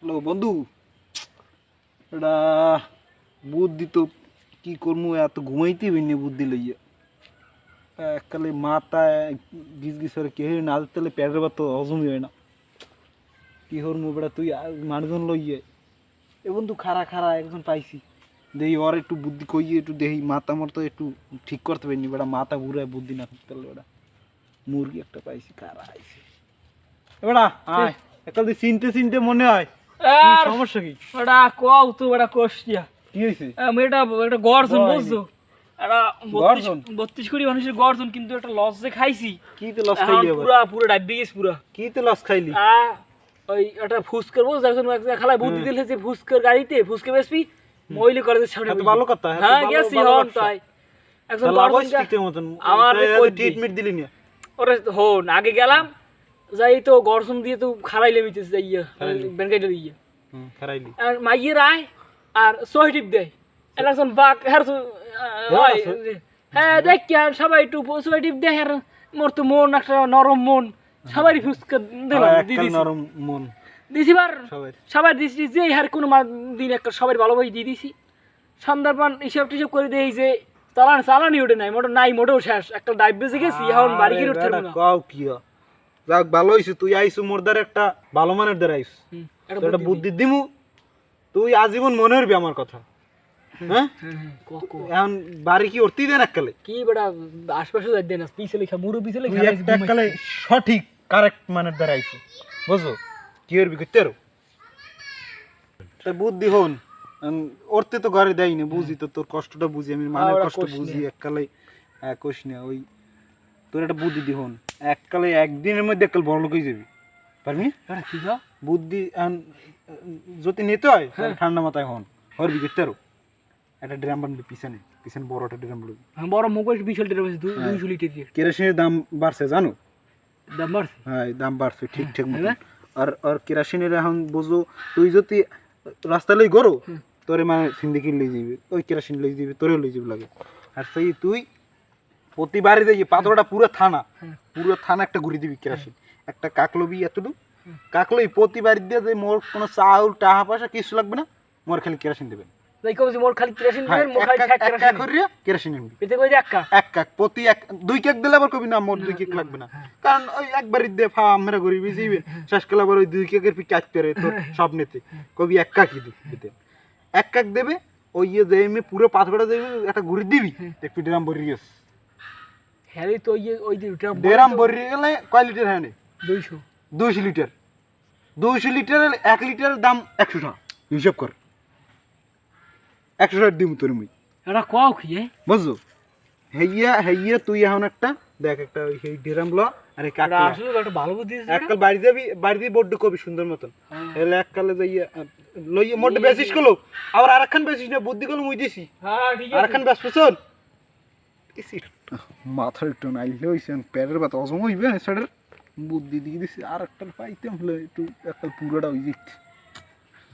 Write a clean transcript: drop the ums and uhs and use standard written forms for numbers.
Hello বন্ধু, এটা বুদ্ধি তো কি করবো, এত ঘুমাইতে হইনি বুদ্ধি লইয়া এককালে মাথায় গিজ গিজ করে কে না তাহলে পেটের ভাত তো হজমই হয় না। কি করবো বেটা, তুই মানুষজন লইয়ে এ বন্ধু খারা খারা একজন পাইছি, দেখি ওর একটু বুদ্ধি কইয়ে একটু দেখি মাথা মোর তো একটু ঠিক করতে পারিনি বেটা, মাথা ঘুরায় বুদ্ধি না করতে পারলে বেটা। মুরগি একটা পাইছি খারা আইছে বেটা, আয় একাল দিয়ে চিনতে চিনতে মনে হয় কি সমস্যা কি বেটা কও তো বেটা কোষ্টিয়া কি হয়েছে? এটা এটা গর্জন বল। বুঝছো এটা গর্জন? 32 কোটি মানুষের গর্জন, কিন্তু একটা লস যে খাইছি কি তো লস খাইলি আবার? পুরা পুরো ডাব্বি গেছে পুরা। কি তো লস খাইলি? ওই একটা ফুসকার বুঝ একজন খালায় বুদ্ধি দিলে যে ফুসকার গাড়িতে ফুসকে বেসবি মইলি করে সামনে। এত ভালো কথা, হ্যাঁ গেছি হন তাই একজন আমার ট্রিটমেন্ট দিলি না ওরে হন আগে গেলাম যাই তো গর্জন দিয়ে তো খারাইলে মিতেছে যাইয়া বেনকাইলে দিয়ে খারাইলি আর মাইয়ের আয় আর সহিটিপ দেয় একজন বাক হ্যাঁ দেখ সবাই একটু সহিটিপ দেয় আর মোর তো মন একটা নরম মন সবারই ফুসকা দিলাম নরম মন দিছি বার সবাই দিছি যে হার কোনো দিন একটা সবাই ভালোভাবে দিয়ে দিছি সন্ধ্যার হিসাব টিসাব করে দেই যে চালানি ওঠে নাই মোটর নাই মোটেও শেষ একটা ডাইভ বেজে গেছি এখন বাড়ি গিয়ে উঠতে পারবো না। কাও কি যাক ভালো হইছে, তুই আইছু মোর দ্বারা একটা ভালো মানের দ্বারা আইছু, একটা বুদ্ধি দিমু, তুই আজীবন মনে হবি আমার কথা। হ্যাঁ এখন বাড়ি কি উঠতেই দেন এককালে কি বেটা আশপাশে যাই দেন পিছে লেখা মুরু পিছে লেখা এককালে সঠিক কারেক্ট মানের দ্বারা আইছু, বুঝছো কি করবি করতে আরো তা বুদ্ধি হন ওরতে তো ঘরে দেয়নি, বুঝি তো তোর কষ্টটা বুঝি, আমি মানের কষ্ট বুঝি এককালে কোশ না। ওই তোর একটা বুদ্ধি দি হন এককালে একদিনের মধ্যে এককাল বড় লোক হয়ে যাবি পারবি? বুদ্ধি যদি নিতে হয় ঠান্ডা মাথায় হন হরবি করতে আরো একটা ড্রাম বানবি, পিছনে পিছনে বড় একটা ড্রাম বানবি, বড় মোবাইল বিশাল ড্রাম 200 লিটার দিয়ে। কেরোসিনের দাম বাড়ছে জানো? দাম বাড়ছে? হ্যাঁ দাম বাড়ছে ঠিক ঠিক মতো। আর কেরোসিনের এখন বুঝো তুই যদি রাস্তা লই গরো তোরে মানে সিন্দিকি লই যাবি, ওই কেরোসিন লই যাবি, তোরেও লই যাবি লাগে। আর সেই তুই প্রতিবারই যাই পাথরটা পুরো থানা একটা ঘুরে দিবি কেরোসিন, একটা কাকলবি এতটুকু কাকলই প্রতিবার দিয়ে যে মোর কোনো চাউল টাকা পয়সা কিছু লাগবে না, মোর খালি কেরোসিন দেবেন। যাই কইছি মোর খালি কেরোসিন দেবেন, মোর খালি এক করিয়া কেরোসিন নিবি। এতে কই যে এক কাক প্রতি দুই কেক দিলে আবার কবি না মোর 2 কেক লাগবে না, কারণ ওই একবারই দিয়ে ফা আমরা করি বুঝিবে শেষ কাল আবার ওই 2 কেকের পি কাজ করে তোর সব নিতে কবি এক কাকই দিতে এক কাক দেবে। ওই যে এমনি পুরো পাথরটা দেবে একটা ঘুরে দিবি একটু ড্রাম ভরি গেছে। হ্যাঁ তো ওই ড্রাম ভরি গেলে কয় লিটার হয়? 200 লিটার। 200 লিটারের 1 লিটারের দাম 100 টাকা, হিসাব কর 100 টাকা দিম তোর মুই। এটা কও কি বুঝছো? হেইয়া তুই এখন একটা দেখ একটা ওই সেই ড্রাম ল আর এই কাকলা আসলে একটা ভালো বুদ্ধি দিছিস। এককাল বাড়ি যাবি, বাড়ি দিয়ে বড্ড কবি সুন্দর মতন এলে এককালে যাইয়া লইয়া মোটে বেসিস কলো আবার আরেকখান বেসিস না, বুদ্ধি কলো মুই দিছি। হ্যাঁ ঠিক আছে আরেকখান বেস পছন্দ মাথার একটু নাইলে হইছেন পেটের ব্যথা অজম হইবে না, সেটার বুদ্ধি দিয়ে দিছি আর একটা পাইতাম হলে একটু একটা পুরোটা হয়ে যেত।